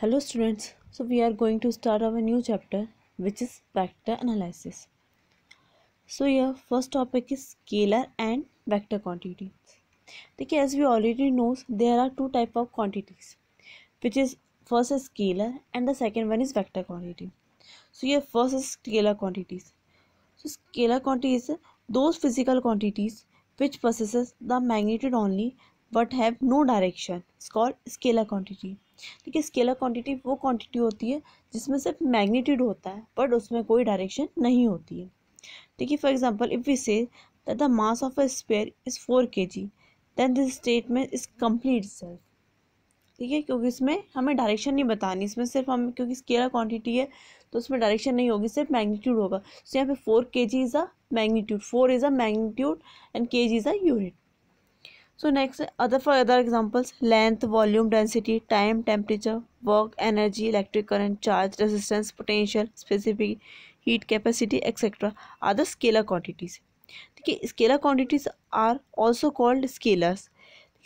Hello students, so we are going to start our new chapter which is vector analysis. So your first topic is scalar and vector quantities. Okay, as we already know there are two type of quantities which is first is scalar and the second one is vector quantity. So your first is scalar quantities. So scalar quantities those physical quantities which possesses the magnitude only but have no direction. It's called scalar quantity. देखिए scalar quantity वो quantity होती है जिसमें सिर्फ magnitude होता है but उसमें कोई डायरेक्शन नहीं होती है. देखिए for example if we say that the mass of a sphere is 4 kg then this statement is complete self. ठीक है, क्योंकि इसमें हमें डायरेक्शन नहीं बतानी, इसमें सिर्फ हम क्योंकि स्केलर क्वांटिटी है तो उसमें डायरेक्शन नहीं होगी, सिर्फ मैग्नीट्यूड होगा. तो यहाँ पे 4 kg is a magnitude, 4 is a magnitude and kg is a unit. So next, other examples: length, volume, density, time, temperature, work, energy, electric current, charge, resistance, potential, specific heat, capacity, etc. are the scalar quantities. देखिए scalar quantities are also called scalars.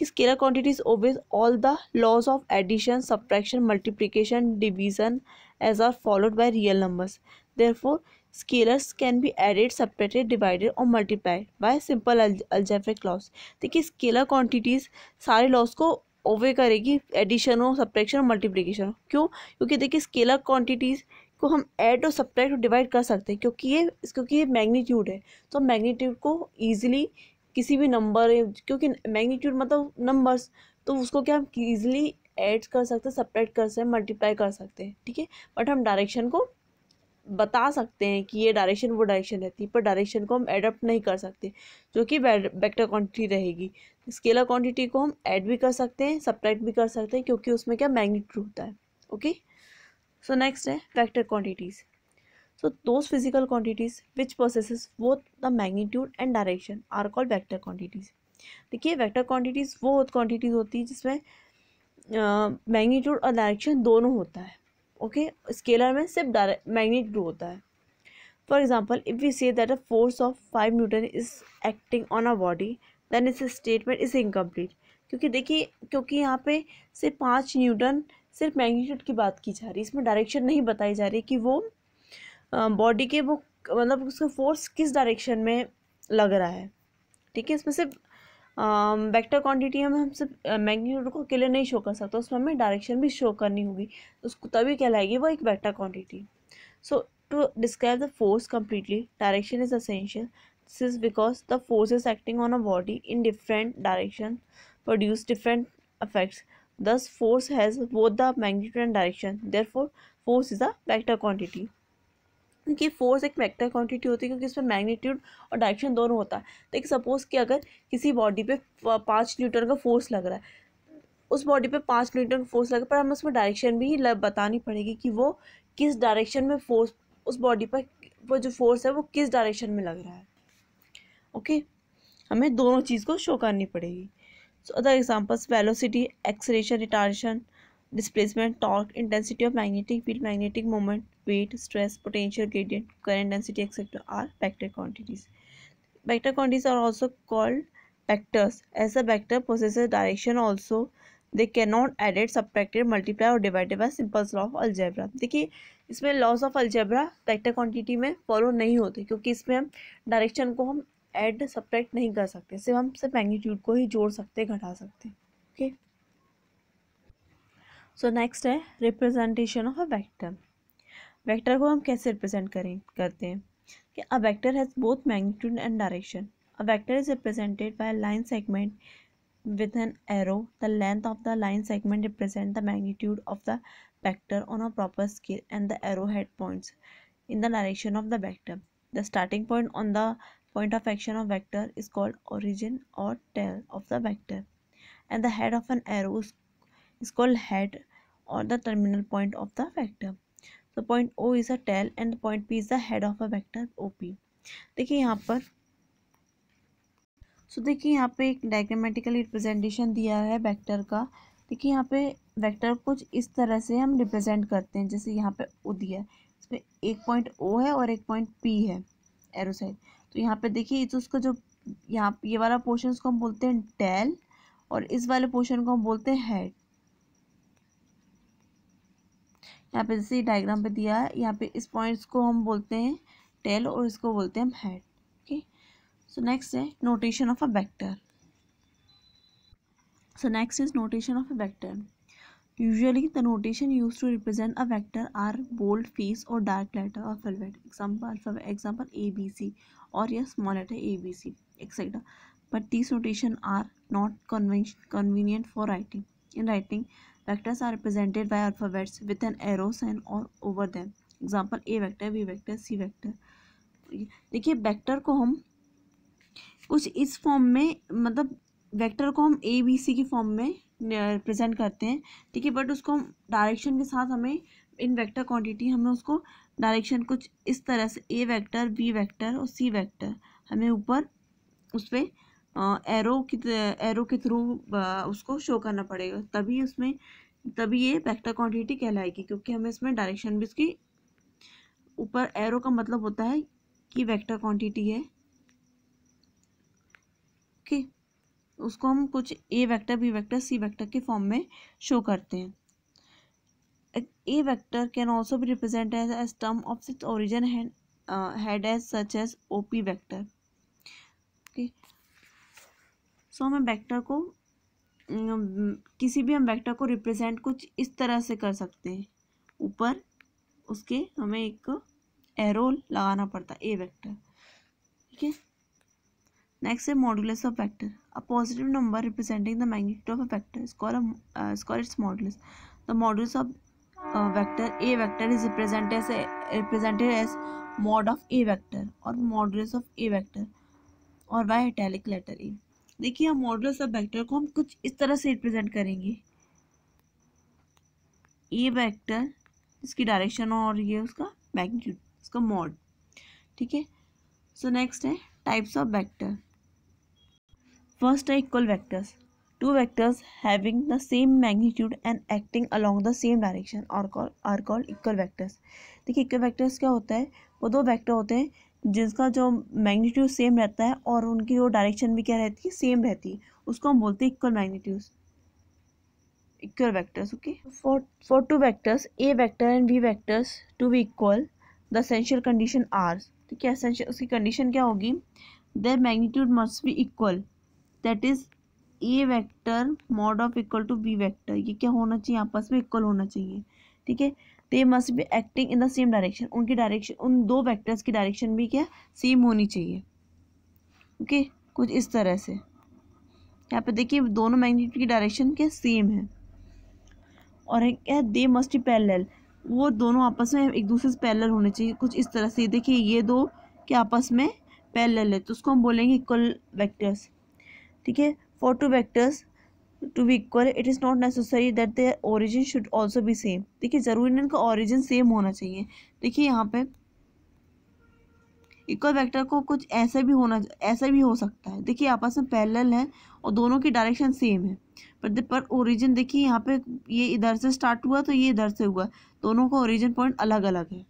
Scalar quantities obey all the laws of addition, subtraction, multiplication, division as are followed by real numbers. Therefore, scalars can be added, separated, divided or multiplied by simple algebraic laws. देखिए scalar quantities सारे loss को ओवे करेगी, addition हो, subtraction और multiplication हो. क्यों? क्योंकि देखिए स्केलर क्वांटिटीज को हम ऐड और सब्ट्रैक्ट और डिवाइड कर सकते हैं क्योंकि ये मैग्नीट्यूड है. तो मैग्नीट्यूड को ईजिली किसी भी नंबर, क्योंकि मैग्नीट्यूड मतलब नंबर्स, तो उसको क्या हम ईजिली ऐड कर सकते हैं, सब्ट्रैक्ट कर सकते हैं, मल्टीप्लाई कर सकते हैं. ठीक है, बट हम डायरेक्शन को बता सकते हैं कि ये डायरेक्शन वो डायरेक्शन रहती है, पर डायरेक्शन को हम एडप्ट नहीं कर सकते जो कि वेक्टर क्वांटिटी रहेगी. स्केलर क्वांटिटी को हम ऐड भी कर सकते हैं, सब्ट्रैक्ट भी कर सकते हैं क्योंकि उसमें क्या मैग्नीट्यूड होता है. ओके, सो नेक्स्ट है vector quantities. So those physical quantities which possesses both the magnitude and direction are called vector quantities. देखिए वेक्टर क्वांटिटीज वो क्वांटिटीज होती है जिसमें मैग्नीट्यूड और डायरेक्शन दोनों होता है. ओके, स्केलर में सिर्फ मैग्नीट्यूड होता है. For example if we say that a force of 5 newton is acting on a body then इस स्टेटमेंट इज इनकम्प्लीट. क्योंकि यहाँ पे सिर्फ 5 न्यूटन सिर्फ मैग्नीट्यूड की बात की जा रही है, इसमें डायरेक्शन नहीं बताई जा रही कि वो बॉडी के वो मतलब उसका फोर्स किस डायरेक्शन में लग रहा है. ठीक है, इसमें सिर्फ वेक्टर क्वांटिटी हम सिर्फ मैग्नीट्यूड को अकेले नहीं शो कर सकते, उसमें हमें डायरेक्शन भी शो करनी होगी, उसको तभी कहलाएगी वो एक vector quantity. So to describe the force completely, direction is essential. This is because the forces acting on a body in different direction produce different effects. Thus force has both the magnitude and direction. Therefore force is a vector quantity. क्योंकि force एक vector quantity होती है क्योंकि इसमें magnitude और direction दोनों होता है. देखिए सपोज कि अगर किसी बॉडी पे 5 न्यूटन का फोर्स लग रहा है, उस बॉडी पे 5 न्यूटन फोर्स लगा, पर हमें उसमें डायरेक्शन भी बतानी पड़ेगी कि वो किस डायरेक्शन में फोर्स, उस बॉडी पर वो जो फोर्स है वो किस डायरेक्शन में लग रहा है. ओके, हमें दोनों चीज़ को शो करनी पड़ेगी. So other examples: velocity, acceleration, retardation, displacement, torque, intensity of magnetic field, magnetic moment, weight, stress, potential gradient, current density, etc. are vector quantities. Vector quantities are also called vectors. As a vector possesses direction also, they cannot added, subtracted, multiply or divided by simple law of algebra. देखिए इसमें loss of algebra vector quantity में follow नहीं होते क्योंकि इसमें हम direction को हम ऐड सब्ट्रैक्ट नहीं कर सकते, सिर्फ हम सिर्फ मैग्नीट्यूड को ही जोड़ सकते, घटा सकते. ओके, सो नेक्स्ट है representation of a vector. Vector को हम कैसे रिप्रेजेंट करते हैं कि a vector has both magnitude and direction. A vector is represented by line segment with an arrow. The length of the line segment represent the magnitude of the vector on a proper scale and the arrowhead points in the direction of the vector. The starting point on the point of action of vector is called origin or tail of the vector, and the head of an arrow is called head or the terminal point of the vector. So point O is a tail and point P is the head of a vector OP. देखिए यहाँ पर देखिए यहाँ पे एक diagrammatical representation दिया है vector का. देखिए यहाँ पे वेक्टर कुछ इस तरह से हम रिप्रेजेंट करते हैं, जैसे यहाँ पे ओ दिया है, इसमें एक पॉइंट ओ है और एक पॉइंट पी है एरो साइड. तो यहाँ पे देखिए तो उसका जो यहाँ ये वाला पोर्शन उसको हम बोलते हैं टेल और इस वाले पोर्शन को हम बोलते हैं हेड. यहाँ पे जैसे डायग्राम पे दिया है, यहाँ पे इस पॉइंट्स को हम बोलते हैं टेल और इसको बोलते हैं हम हेड. ओके, सो नेक्स्ट है notation of a vector. So next is notation of a vector. Usually the notation used to represent a vector are bold face or dark letter alphabet. Example A B C, or a small letter A B C, etc. But these notation are not convenient for writing. In writing, vectors are represented by alphabets with an arrow sign or over them. Example A vector, B vector, C vector. देखिए vector को हम कुछ इस form में, मतलब vector को हम A B C की फॉर्म में रिप्रेजेंट करते हैं, ठीक है. बट उसको हम डायरेक्शन के साथ, हमें इन वेक्टर क्वांटिटी हमें उसको डायरेक्शन कुछ इस तरह से ए वेक्टर, बी वेक्टर और सी वेक्टर हमें ऊपर उस पर एरो के थ्रू उसको शो करना पड़ेगा, तभी ये वेक्टर क्वांटिटी कहलाएगी, क्योंकि हमें इसमें डायरेक्शन भी उसकी ऊपर एरो का मतलब होता है कि वेक्टर क्वांटिटी है. ओके, उसको हम कुछ A vector, B vector, C vector के फॉर्म में शो करते हैं. A vector can also be represent as term of its origin head as such as OP vector. Okay, so हमें वेक्टर को किसी भी हम वेक्टर को रिप्रेजेंट कुछ इस तरह से कर सकते हैं, ऊपर उसके हमें एक एरो लगाना पड़ता है ए वेक्टर. ठीक है, next is modulus of vector. A positive number representing the magnitude of a vector is called its modulus. The modulus of vector A vector is represented as mod of A vector or modulus of A vector और by italic letter A. देखिए हम modulus of vector को हम कुछ इस तरह से represent करेंगे, ए वेक्टर इसकी डायरेक्शन और ये उसका मैग्नीट्यूड, इसका मॉड. ठीक है, सो नेक्स्ट है types of vector. First are equal vectors. Two vectors having the same magnitude and acting along the same direction are called equal vectors. देखिए इक्वल वेक्टर्स क्या होता है, वो दो वेक्टर होते हैं जिसका जो मैग्नीट्यूड सेम रहता है और उनकी वो डायरेक्शन भी क्या रहती है, सेम रहती है, उसको हम बोलते हैं equal magnitude, equal vectors. Okay, for two vectors A vector and B vectors to be equal the essential condition are. ठीक है, एसेंशियल उसकी कंडीशन क्या होगी, their magnitude must be equal, that is A vector mod of equal to B vector. ये क्या होना चाहिए, आपस में इक्वल होना चाहिए. ठीक है, they must be acting in the same direction, उनकी डायरेक्शन, उन दो वेक्टर्स की डायरेक्शन भी क्या सेम होनी चाहिए. ओके, कुछ इस तरह से यहाँ पे देखिए दोनों मैग्नीट्यूड की डायरेक्शन क्या सेम है. और एक क्या, दे मस्ट बी पैरेलल, वो दोनों आपस में एक दूसरे से पैरेलल होने चाहिए, कुछ इस तरह से. देखिए ये दो क्या आपस में पैरेलल है, तो उसको हम बोलेंगे इक्वल वेक्टर्स. ठीक है, for two vectors to be equal it is not necessary that their origin should also be same. देखिए ज़रूरी नहीं इनका ओरिजिन सेम होना चाहिए. देखिए यहाँ पे इक्वल वेक्टर को कुछ ऐसा भी हो सकता है. देखिए आपस में पैरेलल है और दोनों की डायरेक्शन सेम है, पर ओरिजिन देखिए यहाँ पे ये इधर से स्टार्ट हुआ तो ये इधर से हुआ, दोनों का ओरिजिन पॉइंट अलग अलग है.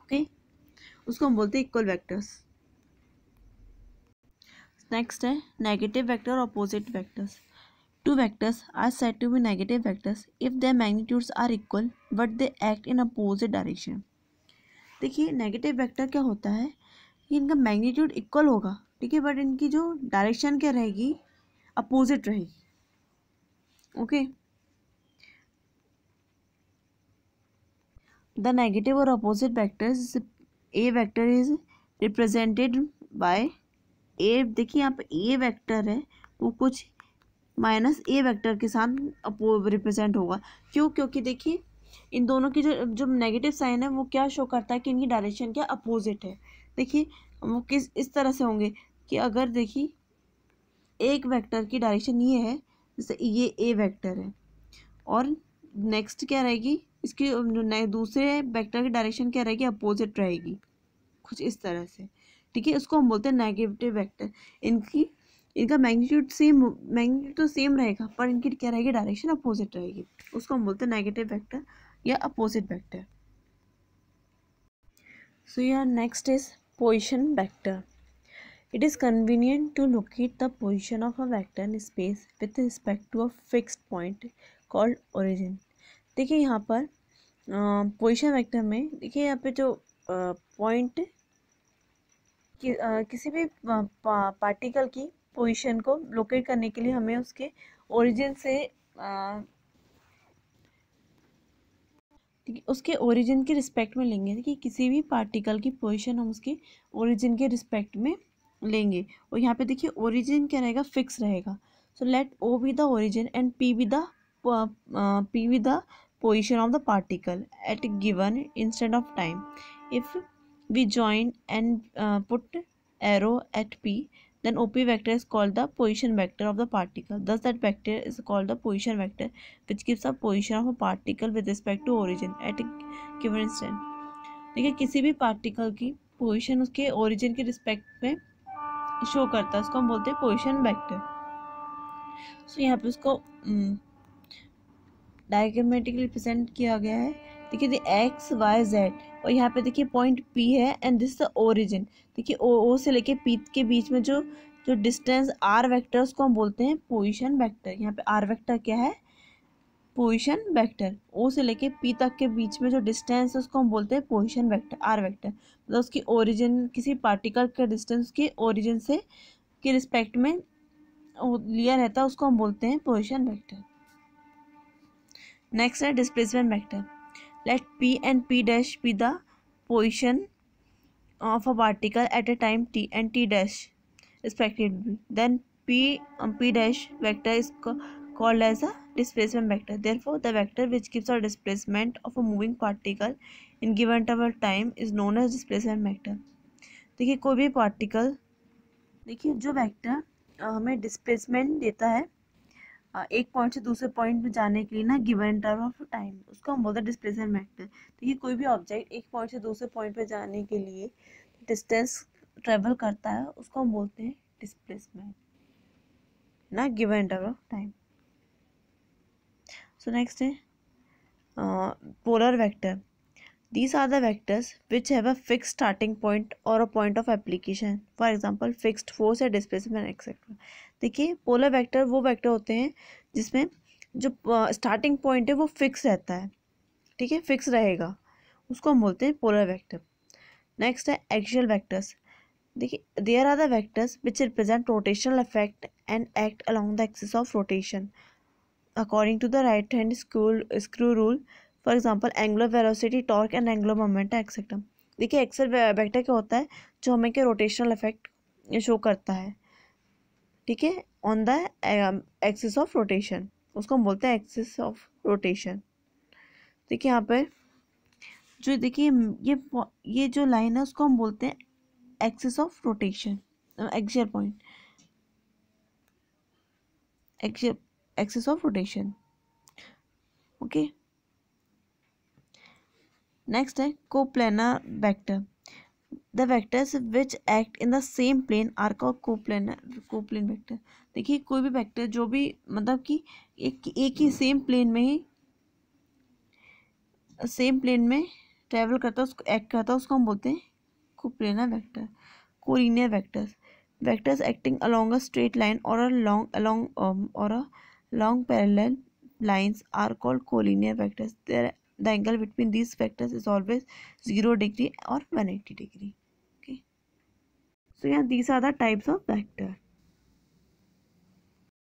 ओके, उसको हम बोलते हैं इक्वल वेक्टर्स. नेक्स्ट है negative vector, opposite vectors. Two vectors are said to be negative vectors if their magnitudes are equal but they act in opposite direction. देखिए नेगेटिव वेक्टर क्या होता है कि इनका मैग्नीट्यूड इक्वल होगा, ठीक है, बट इनकी जो डायरेक्शन क्या रहेगी, अपोजिट रहेगी. ओके, द नेगेटिव और opposite vectors, A vector is represented by a. देखिए यहाँ पे ए वेक्टर है वो कुछ माइनस ए वेक्टर के साथ रिप्रेजेंट होगा. क्यों, क्योंकि देखिए इन दोनों की जो नेगेटिव साइन है वो क्या शो करता है कि इनकी डायरेक्शन क्या अपोजिट है. देखिए वो किस इस तरह से होंगे कि अगर देखिए एक वेक्टर की डायरेक्शन ये है, जैसे ये ए वेक्टर है और नेक्स्ट क्या रहेगी इसकी दूसरे वेक्टर की डायरेक्शन क्या रहेगी, अपोजिट रहेगी, कुछ इस तरह से. ठीक है, उसको हम बोलते हैं नेगेटिव वेक्टर. इनका मैग्नीट्यूड तो सेम रहेगा पर इनकी क्या रहेगी, डायरेक्शन अपोजिट रहेगी, उसको हम बोलते हैं नेगेटिव वेक्टर या opposite vector. So your next is position vector. It is convenient to locate the position of a vector in space with respect to a fixed point called origin. देखिए यहाँ पर position vector में देखिए यहाँ पे जो point किसी भी पार्टिकल की पोजीशन को लोकेट करने के लिए हमें उसके ओरिजिन से ठीक है, उसके ओरिजिन के रिस्पेक्ट में लेंगे। देखिए किसी भी पार्टिकल की पोजीशन हम उसके ओरिजिन के रिस्पेक्ट में लेंगे, और यहाँ पे देखिए ओरिजिन क्या रहेगा, फिक्स रहेगा। So let O be the origin and P be the position of the particle at a given instant of time. If we join and put arrow at p, then OP vector is called the position vector of the particle. Thus that vector is called the position vector, which gives a position of a particle with respect to origin at a given instant. देखिए किसी भी particle की position उसके origin के respect में show करता है, उसको हम बोलते हैं पोजीशन वेक्टर। सो यहाँ पे उसको डायग्रामेटिकली रिप्रेजेंट किया गया है। देखिए द एक्स वाई जेड, और यहाँ पे देखिए पॉइंट पी है एंड दिस द ओरिजिन। देखिए ओ से लेके पी के बीच में जो जो डिस्टेंस आर वेक्टर उसको हम बोलते हैं पोजीशन वेक्टर। यहाँ पे आर वेक्टर क्या है, पोजीशन वेक्टर। ओ से लेके पी तक के बीच में जो डिस्टेंस है उसको हम बोलते हैं पोजीशन वेक्टर, आर वेक्टर। मतलब उसकी ओरिजिन, किसी पार्टिकल का डिस्टेंस के ओरिजिन से के रिस्पेक्ट में लिया रहता है, उसको हम बोलते हैं पोजीशन वेक्टर। नेक्स्ट है displacement vector. Let p and p dash be the position of a particle at a time t and t dash respectively. Then p dash vector is called as a displacement vector. Therefore, the vector which gives a displacement of a moving particle in given interval time is known as displacement vector. देखिए कोई भी particle, देखिए जो vector हमें displacement देता है एक point से दूसरे पॉइंट में जाने के लिए ना गिवन इंटरवल ऑफ टाइम, उसको हम बोलते हैं डिस्प्लेसमेंट वेक्टर। तो ये कोई भी ऑब्जेक्ट एक पॉइंट से दूसरे पॉइंट पे जाने के लिए डिस्टेंस ट्रेवल करता है, उसको हम बोलते हैं डिस्प्लेसमेंट ना given interval of time. So next है polar vector. These are the vectors which have a fixed starting point or a point of application. For example, fixed force या displacement etc. देखिए पोलर वेक्टर वो vector होते हैं जिसमें जो starting point है वो फिक्स रहता है, ठीक है, फिक्स रहेगा, उसको हम बोलते हैं पोलर वेक्टर। नेक्स्ट है एक्सियल वेक्टर्स। देखिए there are the vectors which represent rotational effect and act along the axis of rotation according to the right hand screw rule. For example angular velocity, torque and angular momentum etcetera. देखिए axial vector क्या होता है, जो हमें के rotational effect show करता है, ठीक है, on the axis of rotation, उसको हम बोलते हैं एक्सिस ऑफ रोटेशन। देखिए यहाँ पर जो देखिए ये जो लाइन है उसको हम बोलते हैं axis of rotation, axial point, axis of rotation. Okay, next है coplanar vector. The vectors which act in the same plane are called coplanar vector. देखिए कोई भी वेक्टर जो भी मतलब कि एक ही सेम प्लेन में ट्रेवल करता है, उसको एक्ट करता है, उसको हम बोलते हैं coplanar vector. Collinear vectors, vectors acting along a straight line और along parallel lines are called collinear vectors. The angle between these vectors is always 0 degree or 180 degree. Okay, so yeah, these are the types of vector.